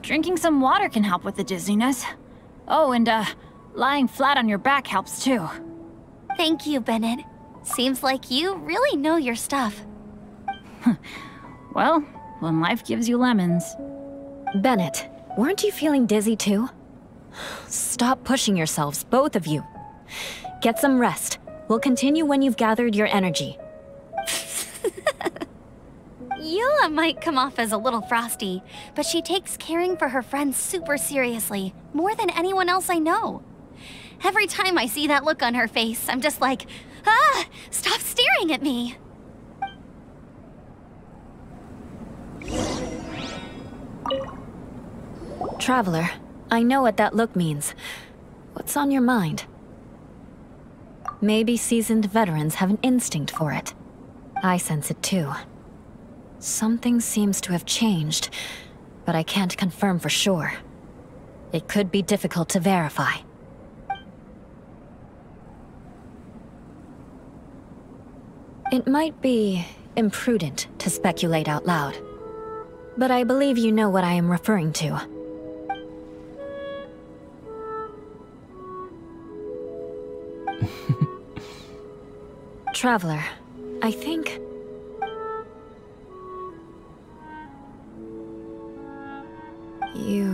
Drinking some water can help with the dizziness. Oh, and lying flat on your back helps too. Thank you, Bennett. Seems like you really know your stuff. Well, when life gives you lemons. Bennett, weren't you feeling dizzy too? Stop pushing yourselves, both of you. Get some rest. We'll continue when you've gathered your energy. Yula might come off as a little frosty, but she takes caring for her friends super seriously, more than anyone else I know. Every time I see that look on her face, I'm just like, ah, stop staring at me. Traveler, I know what that look means. What's on your mind? Maybe seasoned veterans have an instinct for it. I sense it too. Something seems to have changed, but I can't confirm for sure. It could be difficult to verify. It might be imprudent to speculate out loud, but I believe you know what I am referring to. Traveler, I think... you...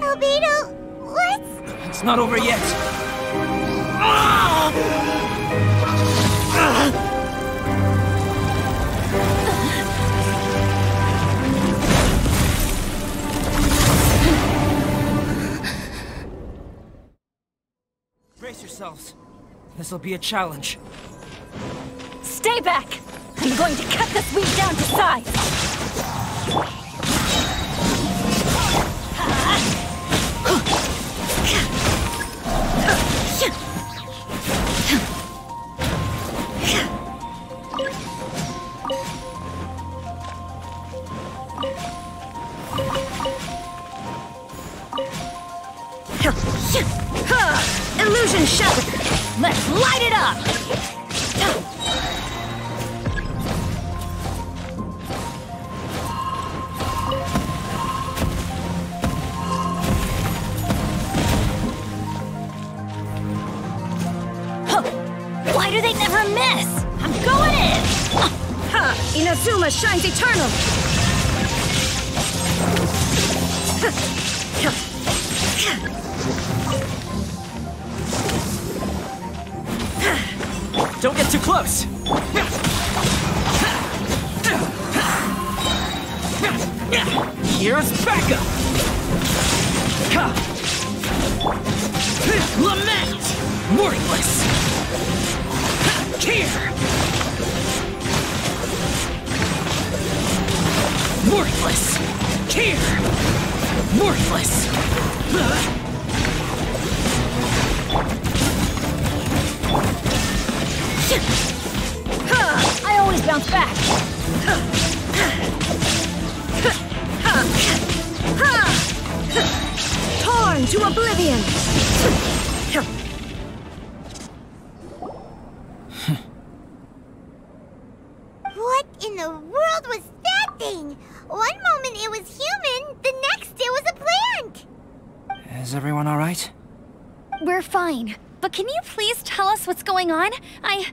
Albedo, what? It's not over yet. Brace yourselves. This'll be a challenge. Stay back! I'm going to cut this weed down to size! Illusion shattered! Let's light it up! Why do they never miss? I'm going in! Ha! Inazuma shines eternal! Don't get too close! Here's backup! Lament! Worthless! Here! Worthless! Here! Worthless! I always bounce back! Torn to oblivion! What in the world was that thing? One moment it was human, the next it was Is everyone alright? We're fine. But can you please tell us what's going on? I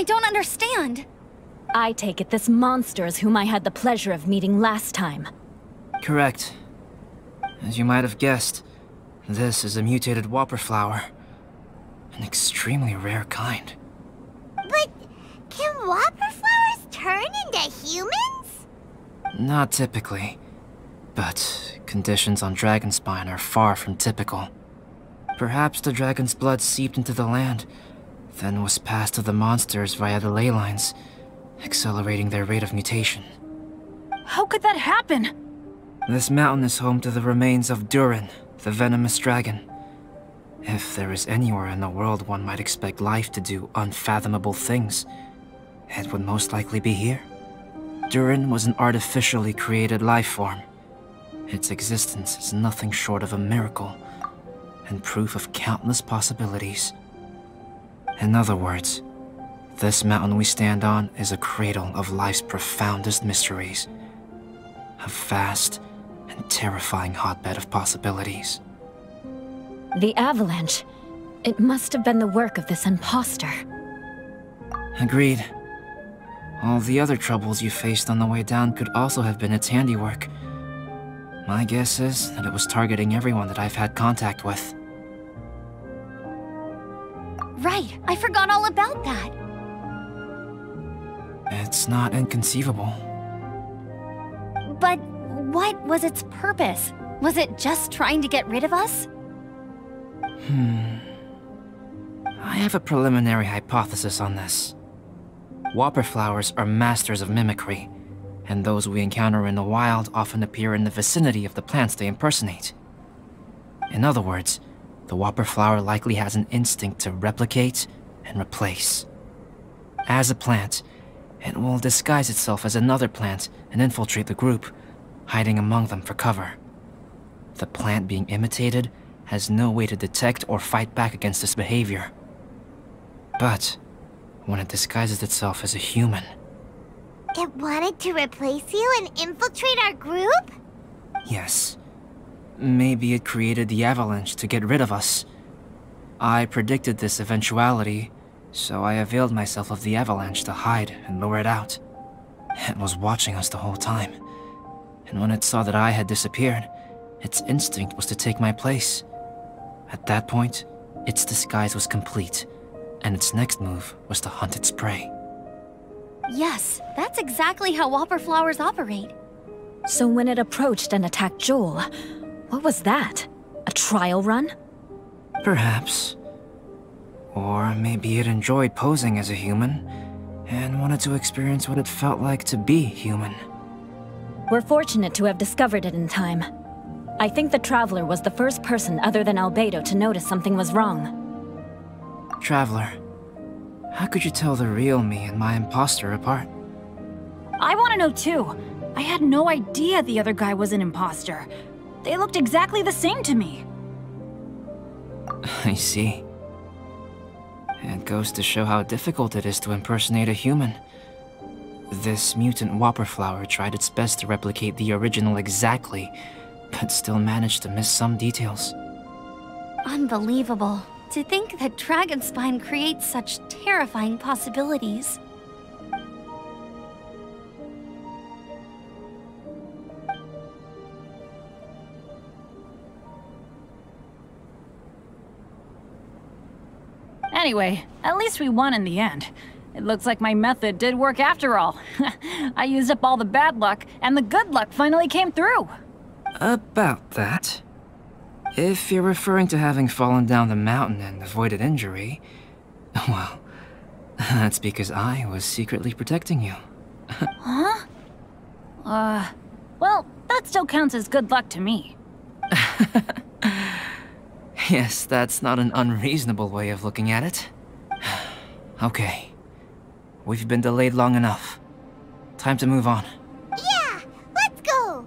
don't understand. I take it this monster is whom I had the pleasure of meeting last time. Correct. As you might have guessed, this is a mutated Wellflower. An extremely rare kind. But can Wellflowers turn into humans? Not typically. But conditions on Dragonspine are far from typical. Perhaps the dragon's blood seeped into the land, then was passed to the monsters via the ley lines, accelerating their rate of mutation. How could that happen? This mountain is home to the remains of Durin, the venomous dragon. If there is anywhere in the world one might expect life to do unfathomable things, it would most likely be here. Durin was an artificially created life form. Its existence is nothing short of a miracle, and proof of countless possibilities. In other words, this mountain we stand on is a cradle of life's profoundest mysteries. A vast and terrifying hotbed of possibilities. The avalanche. It must have been the work of this impostor. Agreed. All the other troubles you faced on the way down could also have been its handiwork. My guess is that it was targeting everyone that I've had contact with. Right, I forgot all about that. It's not inconceivable. But what was its purpose? Was it just trying to get rid of us? I have a preliminary hypothesis on this. Wellflowers are masters of mimicry, and those we encounter in the wild often appear in the vicinity of the plants they impersonate. In other words, the Wellflower likely has an instinct to replicate and replace. As a plant, it will disguise itself as another plant and infiltrate the group, hiding among them for cover. The plant being imitated has no way to detect or fight back against this behavior. But when it disguises itself as a human... It wanted to replace you and infiltrate our group? Yes. Maybe it created the avalanche to get rid of us. I predicted this eventuality, so I availed myself of the avalanche to hide and lure it out. It was watching us the whole time, and when it saw that I had disappeared, its instinct was to take my place. At that point, its disguise was complete, and its next move was to hunt its prey. Yes, that's exactly how Wellflowers operate. So when it approached and attacked Joel, what was that? A trial run? Perhaps. Or maybe it enjoyed posing as a human, and wanted to experience what it felt like to be human. We're fortunate to have discovered it in time. I think the Traveler was the first person other than Albedo to notice something was wrong. Traveler, how could you tell the real me and my imposter apart? I want to know too. I had no idea the other guy was an imposter. They looked exactly the same to me. I see. It goes to show how difficult it is to impersonate a human. This mutant Wellflower tried its best to replicate the original exactly, but still managed to miss some details. Unbelievable. To think that Dragonspine creates such terrifying possibilities. Anyway, at least we won in the end. It looks like my method did work after all. I used up all the bad luck, and the good luck finally came through. About that. If you're referring to having fallen down the mountain and avoided injury, well, that's because I was secretly protecting you. Huh? Well, that still counts as good luck to me. Yes, that's not an unreasonable way of looking at it. Okay. We've been delayed long enough. Time to move on. Yeah, let's go!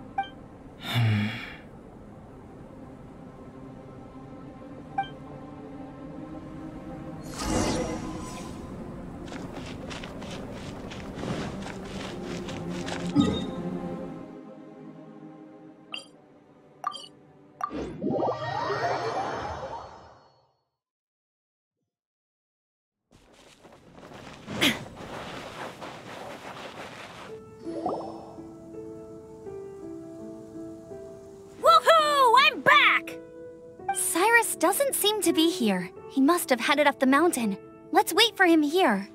doesn't seem to be here. He must have headed up the mountain. Let's wait for him here.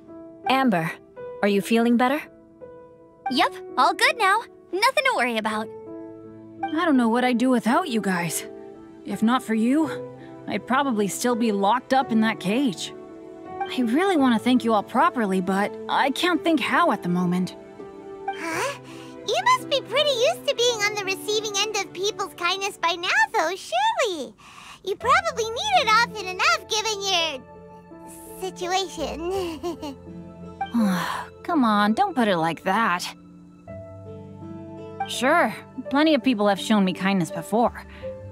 Amber, are you feeling better? Yep, all good now. Nothing to worry about. I don't know what I'd do without you guys. If not for you, I'd probably still be locked up in that cage. I really want to thank you all properly, but I can't think how at the moment. Huh? You must be pretty used to being on the receiving end of people's kindness by now, though, surely. You probably need it often enough, given your situation. Come on, don't put it like that. Sure, plenty of people have shown me kindness before,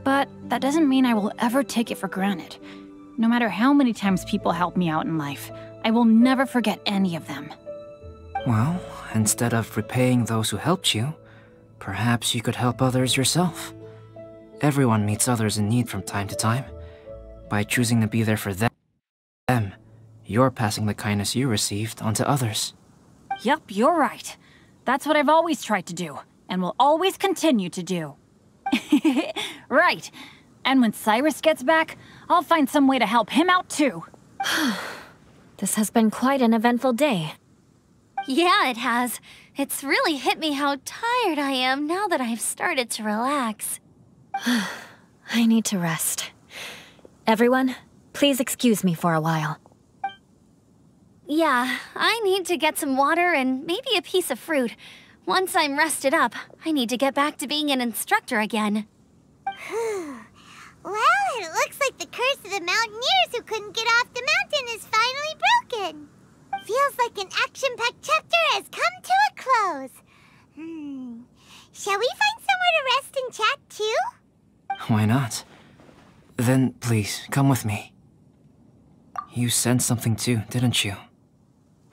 but that doesn't mean I will ever take it for granted. No matter how many times people help me out in life, I will never forget any of them. Well, instead of repaying those who helped you, perhaps you could help others yourself. Everyone meets others in need from time to time. By choosing to be there for them, you're passing the kindness you received onto others. Yup, you're right. That's what I've always tried to do, and will always continue to do. Right. And when Cyrus gets back, I'll find some way to help him out too. This has been quite an eventful day. Yeah, it has. It's really hit me how tired I am now that I've started to relax. I need to rest. Everyone, please excuse me for a while. Yeah, I need to get some water and maybe a piece of fruit. Once I'm rested up, I need to get back to being an instructor again. Well, it looks like the curse of the mountaineers who couldn't get off the mountain is finally broken. Feels like an action-packed chapter has come to a close. Shall we find somewhere to rest and chat too? Why not? Then please, come with me. You sensed something too, didn't you?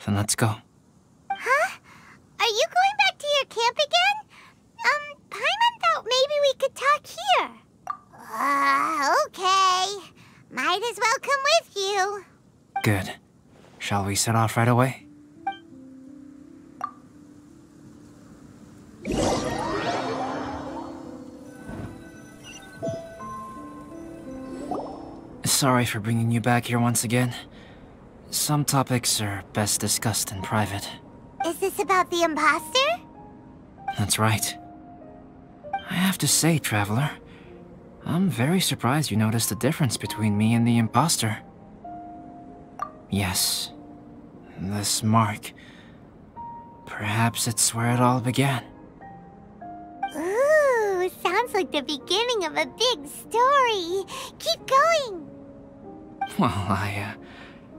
Then let's go. Huh? Are you going back to your camp again? Paimon thought maybe we could talk here. Okay. Might as well come with you. Good. Shall we set off right away? Sorry for bringing you back here once again. Some topics are best discussed in private. Is this about the imposter? That's right. I have to say, Traveler, I'm very surprised you noticed the difference between me and the imposter. Yes, this mark. Perhaps it's where it all began. Ooh, sounds like the beginning of a big story. Keep going. Well, I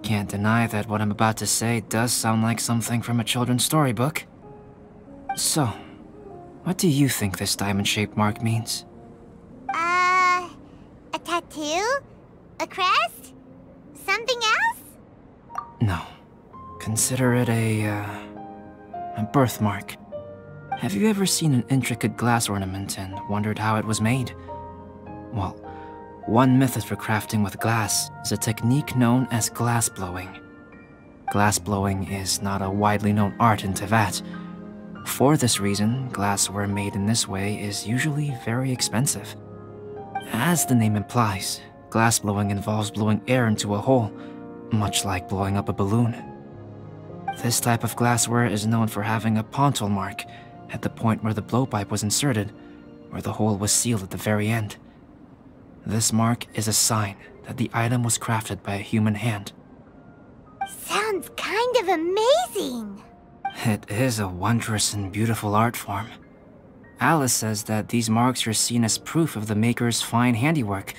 can't deny that what I'm about to say does sound like something from a children's storybook. So, what do you think this diamond-shaped mark means? A tattoo? A crest? Something else? No. Consider it a birthmark. Have you ever seen an intricate glass ornament and wondered how it was made? Well, one method for crafting with glass is a technique known as glass blowing. Glass blowing is not a widely known art in Teyvat. For this reason, glassware made in this way is usually very expensive. As the name implies, glass blowing involves blowing air into a hole, much like blowing up a balloon. This type of glassware is known for having a pontal mark at the point where the blowpipe was inserted, where the hole was sealed at the very end. This mark is a sign that the item was crafted by a human hand. Sounds kind of amazing. It is a wondrous and beautiful art form. Alice says that these marks are seen as proof of the maker's fine handiwork,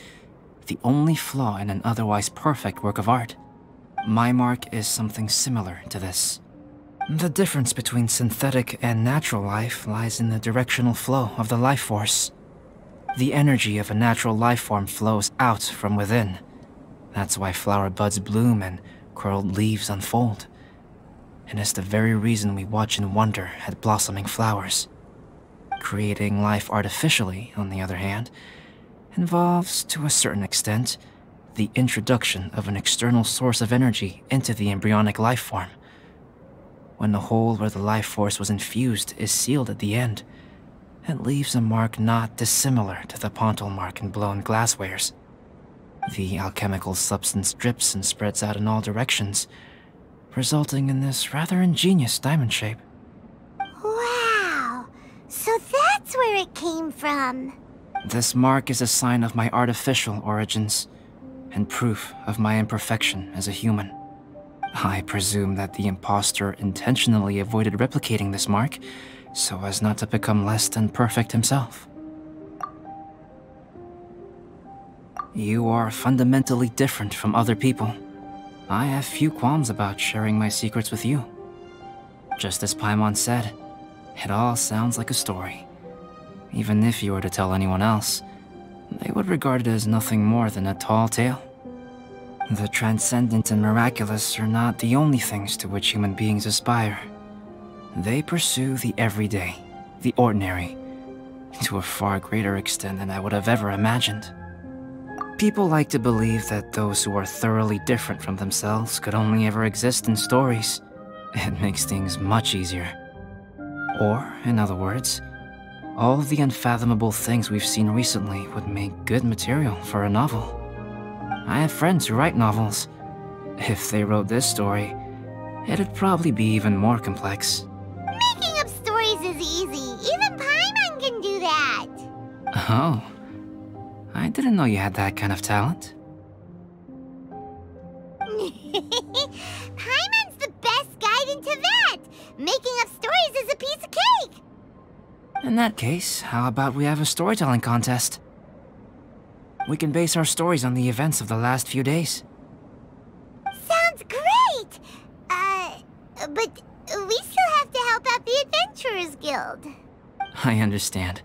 the only flaw in an otherwise perfect work of art. My mark is something similar to this. The difference between synthetic and natural life lies in the directional flow of the life force. The energy of a natural life form flows out from within. That's why flower buds bloom and curled leaves unfold. And it's the very reason we watch and wonder at blossoming flowers. Creating life artificially, on the other hand, involves, to a certain extent, the introduction of an external source of energy into the embryonic life form. When the hole where the life force was infused is sealed at the end, it leaves a mark not dissimilar to the pontal mark in blown glasswares. The alchemical substance drips and spreads out in all directions, resulting in this rather ingenious diamond shape. Wow! So that's where it came from. This mark is a sign of my artificial origins, and proof of my imperfection as a human. I presume that the impostor intentionally avoided replicating this mark, so as not to become less than perfect himself. You are fundamentally different from other people. I have few qualms about sharing my secrets with you. Just as Paimon said, it all sounds like a story. Even if you were to tell anyone else, they would regard it as nothing more than a tall tale. The transcendent and miraculous are not the only things to which human beings aspire. They pursue the everyday, the ordinary, to a far greater extent than I would have ever imagined. People like to believe that those who are thoroughly different from themselves could only ever exist in stories. It makes things much easier. Or, in other words, all of the unfathomable things we've seen recently would make good material for a novel. I have friends who write novels. If they wrote this story, it'd probably be even more complex. Making up stories is easy. Even Paimon can do that. Oh. I didn't know you had that kind of talent. Paimon's the best guide into that. Making up stories is a piece of cake. In that case, how about we have a storytelling contest? We can base our stories on the events of the last few days. Sounds great! But we still have to help out the Adventurers Guild. I understand.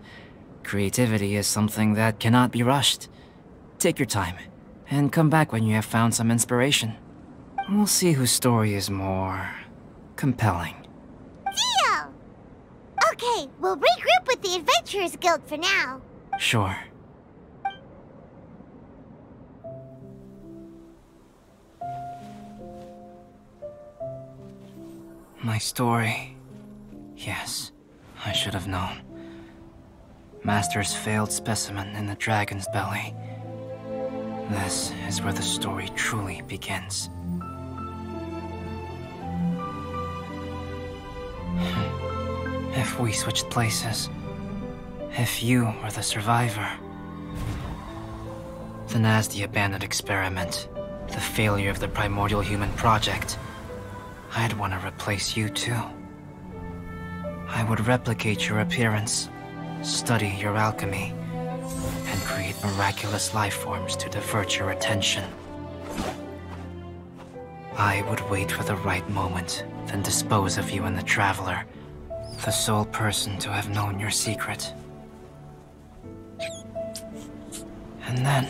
Creativity is something that cannot be rushed. Take your time, and come back when you have found some inspiration. We'll see whose story is more compelling. Deal! Okay, we'll regroup with the Adventurers Guild for now. Sure. My story. Yes, I should have known. Master's failed specimen in the dragon's belly. This is where the story truly begins. If we switched places, if you were the survivor, then as the abandoned experiment, the failure of the primordial human project, I'd want to replace you too. I would replicate your appearance, study your alchemy, and create miraculous life forms to divert your attention. I would wait for the right moment, then dispose of you and the Traveler, the sole person to have known your secret. And then,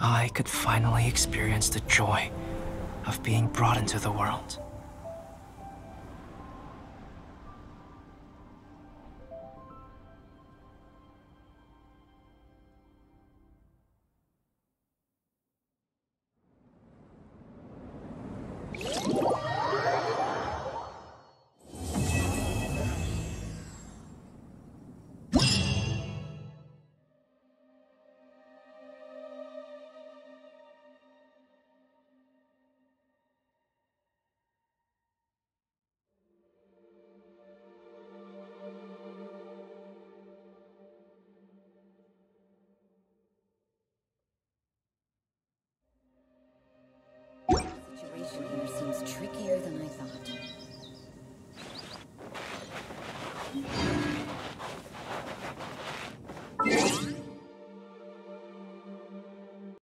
I could finally experience the joy of being brought into the world. The situation here seems trickier than I thought.